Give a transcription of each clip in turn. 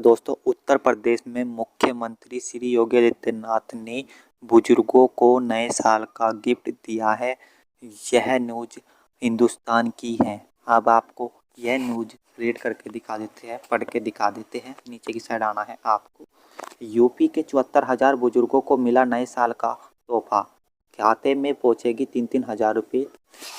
दोस्तों, उत्तर प्रदेश में मुख्यमंत्री श्री योगी आदित्यनाथ ने बुजुर्गों को नए साल का गिफ्ट दिया है। यह न्यूज़ हिंदुस्तान की है। अब आपको यह न्यूज़ रीड करके दिखा देते हैं, पढ़ के दिखा देते हैं। नीचे की साइड आना है आपको। यूपी के 74,000 बुजुर्गों को मिला नए साल का तोहफा। खाते में पहुंचेगी 3-3 हज़ार रुपये।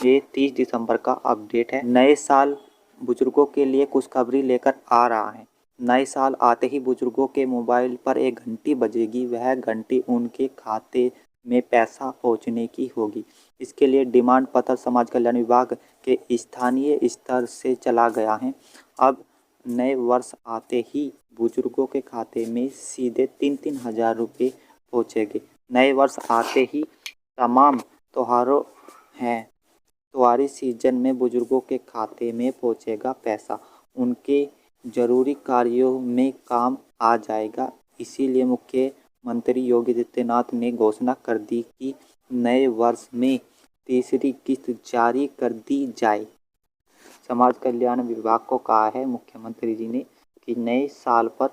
ये 30 दिसंबर का अपडेट है। नए साल बुजुर्गों के लिए खुशखबरी लेकर आ रहा है। नए साल आते ही बुजुर्गों के मोबाइल पर एक घंटी बजेगी। वह घंटी उनके खाते में पैसा पहुंचने की होगी। इसके लिए डिमांड पत्र समाज कल्याण विभाग के स्थानीय स्तर से चला गया है। अब नए वर्ष आते ही बुजुर्गों के खाते में सीधे 3-3 हज़ार रुपये पहुँचेंगे। नए वर्ष आते ही तमाम त्योहारों हैं त्योहारी सीजन में बुजुर्गों के खाते में पहुंचेगा पैसा। उनके जरूरी कार्यों में काम आ जाएगा। इसीलिए मुख्यमंत्री योगी आदित्यनाथ ने घोषणा कर दी कि नए वर्ष में तीसरी किस्त जारी कर दी जाए। समाज कल्याण विभाग को कहा है मुख्यमंत्री जी ने कि नए साल पर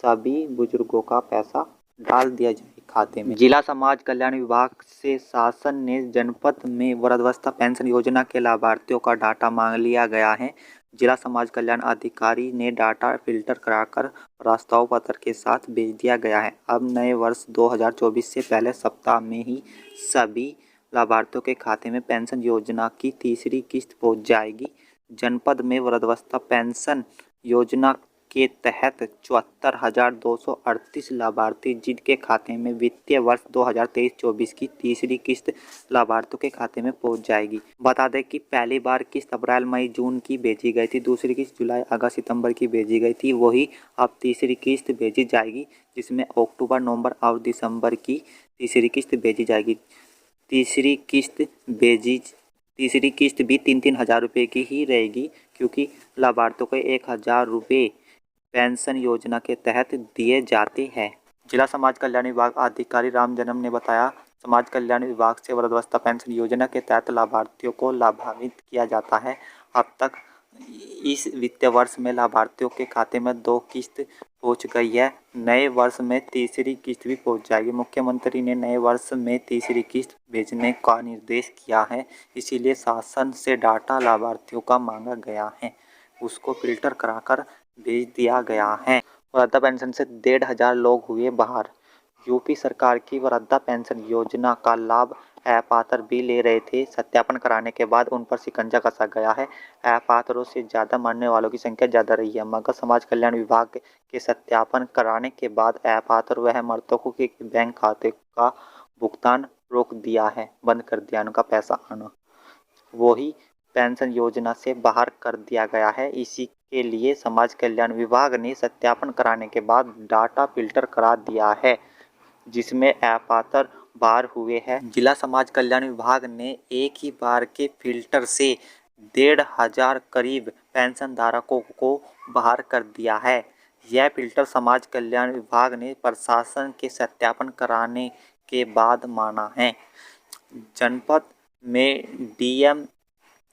सभी बुजुर्गों का पैसा डाल दिया जाए खाते में। जिला समाज कल्याण विभाग से शासन ने जनपद में वृद्धावस्था पेंशन योजना के लाभार्थियों का डाटा मांग लिया गया है। जिला समाज कल्याण अधिकारी ने डाटा फिल्टर कराकर प्रस्ताव पत्र के साथ भेज दिया गया है। अब नए वर्ष 2024 से पहले सप्ताह में ही सभी लाभार्थियों के खाते में पेंशन योजना की तीसरी किस्त पहुंच जाएगी। जनपद में वृद्धावस्था पेंशन योजना के तहत 74,238 लाभार्थी जिनके खाते में वित्तीय वर्ष 2023-24 की तीसरी किस्त लाभार्थियों के खाते में पहुंच जाएगी। बता दें कि पहली बार किस्त अप्रैल मई जून की भेजी गई थी, दूसरी किस्त जुलाई अगस्त सितंबर की भेजी गई थी। वही अब तीसरी किस्त भेजी जाएगी, जिसमें अक्टूबर नवंबर और दिसंबर की तीसरी किस्त भेजी जाएगी। तीसरी किस्त भी 3-3 हज़ार रुपये की ही रहेगी, क्योंकि लाभार्थियों को 1,000 रुपये पेंशन योजना के तहत दिए जाते हैं। जिला समाज कल्याण विभाग अधिकारी राम जन्म ने बताया, समाज कल्याण विभाग से वृद्धावस्था पेंशन योजना के तहत लाभार्थियों को लाभान्वित किया जाता है। अब तक इस वित्तीय वर्ष में लाभार्थियों के खाते में 2 किस्त पहुंच गई है। नए वर्ष में तीसरी किस्त भी पहुंच जाएगी। मुख्यमंत्री ने नए वर्ष में तीसरी किस्त भेजने का निर्देश किया है। इसीलिए शासन से डाटा लाभार्थियों का मांगा गया है, उसको फिल्टर कराकर भेज दिया गया है। वृद्धा पेंशन से 1,500 लोग हुए बाहर। यूपी सरकार की वृद्धा पेंशन योजना का लाभ अपात्र भी ले रहे थे। सत्यापन कराने के बाद उन पर शिकंजा कसा गया है। अपात्रों से ज़्यादा मरने वालों की संख्या ज़्यादा रही है, मगर समाज कल्याण विभाग के सत्यापन कराने के बाद अपात्र व मृतकों के बैंक खाते का भुगतान रोक दिया है, बंद कर दिया उनका पैसा आना। वही पेंशन योजना से बाहर कर दिया गया है। इसी के लिए समाज कल्याण विभाग ने सत्यापन कराने के बाद डाटा फिल्टर करा दिया है, जिसमें अपात्र बाहर हुए हैं। जिला समाज कल्याण विभाग ने एक ही बार के फिल्टर से 1,500 करीब पेंशन धारकों को बाहर कर दिया है। यह फिल्टर समाज कल्याण विभाग ने प्रशासन के सत्यापन कराने के बाद माना है। जनपद में डीएम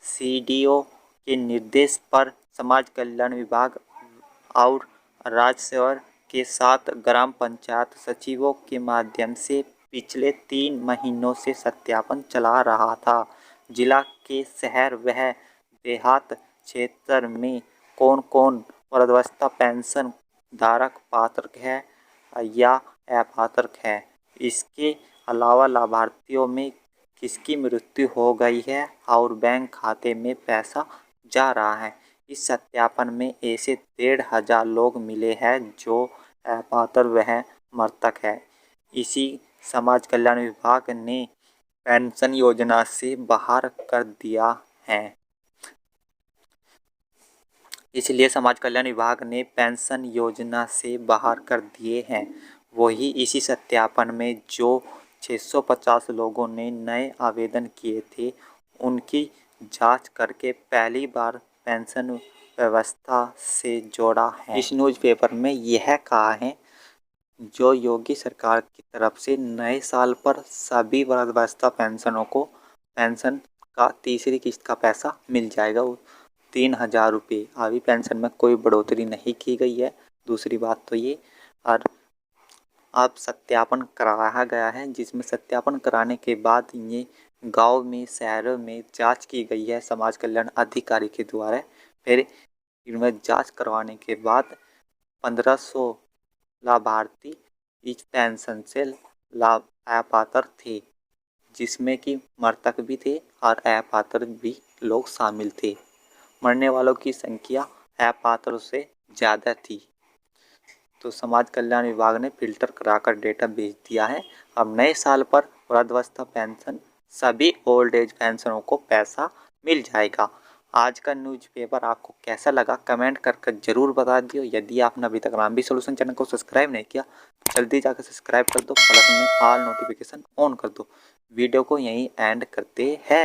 सीडीओ के निर्देश पर समाज कल्याण विभाग और राजस्व के साथ ग्राम पंचायत सचिवों के माध्यम से पिछले 3 महीनों से सत्यापन चला रहा था। जिला के शहर व देहात क्षेत्र में कौन कौन वृद्धावस्था पेंशन धारक पात्र है या अपात्र है, इसके अलावा लाभार्थियों में किसकी मृत्यु हो गई है और बैंक खाते में पैसा जा रहा है। इस सत्यापन में ऐसे 1,500 लोग मिले हैं जो अपात्र व मृतक है। इसी समाज कल्याण विभाग ने पेंशन योजना से बाहर कर दिया है। इसलिए समाज कल्याण विभाग ने पेंशन योजना से बाहर कर दिए हैं। वही इसी सत्यापन में जो 650 लोगों ने नए आवेदन किए थे, उनकी जांच करके पहली बार पेंशन व्यवस्था से जोड़ा है। इस न्यूज़पेपर में यह कहा है, जो योगी सरकार की तरफ से नए साल पर सभी वृद्धावस्था पेंशनों को पेंशन का तीसरी किस्त का पैसा मिल जाएगा, 3,000 रुपये। अभी पेंशन में कोई बढ़ोतरी नहीं की गई है। दूसरी बात तो ये, और अब सत्यापन कराया गया है, जिसमें सत्यापन कराने के बाद ये गांव में, शहरों में जांच की गई है समाज कल्याण अधिकारी के द्वारा। फिर इनमें जांच करवाने के बाद 1500 लाभार्थी इस पेंशन से लाभ अपात्र थे, जिसमें कि मृतक भी थे और अपात्र भी लोग शामिल थे। मरने वालों की संख्या अपात्र से ज़्यादा थी। तो समाज कल्याण विभाग ने फिल्टर कराकर डेटा भेज दिया है। अब नए साल पर वृद्धावस्था पेंशन, सभी ओल्ड एज पेंशनों को पैसा मिल जाएगा। आज का न्यूज़पेपर आपको कैसा लगा कमेंट करके ज़रूर बता दियो। यदि आपने अभी तक रामबी सॉल्यूशन चैनल को सब्सक्राइब नहीं किया, जल्दी जाकर सब्सक्राइब कर दो, प्लस में ऑल नोटिफिकेशन ऑन कर दो। वीडियो को यहीं एंड करते हैं।